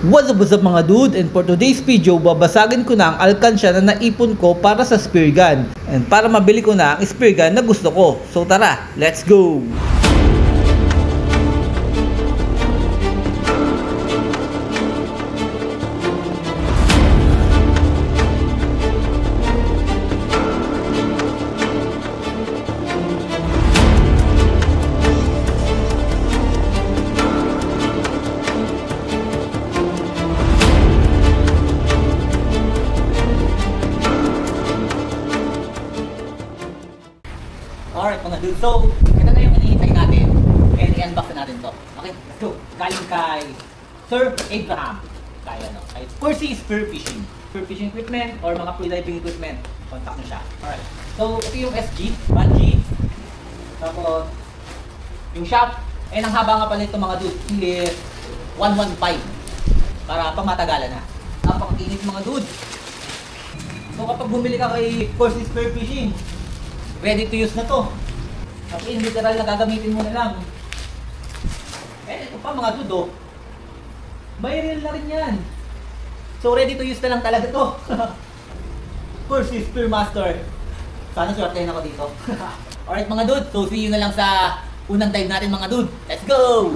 What's up mga dude, and for today's video babasagin ko na ang alkansya na naipon ko para sa spear gun and para mabili ko na ang spear gun na gusto ko. So tara, let's go! Alright mga dude, so ito na yung hinihintay natin and i-unbox na natin to. Okay, let's go. Galing kay Sir Abraham. Kaya ano, kay Percy Spear Fishing equipment or mga free-diving equipment. Contact nyo siya. Alright, so ito yung SG, 1G. Tapos yung shop, and ang haba nga pala ito mga dude is 115 para pang matagalan na. Napakainit mga dude. So kapag bumili ka kay Percy Spear Fishing, ready to use na to. Kasi literal na gagamitin mo na lang. Eh, ito pa mga dudo. May reel na rin yan. So ready to use na lang talaga to. Percy Spear Master. Sana swertein ako dito. Alright mga dude, so see you na lang sa unang dive natin mga dude. Let's go!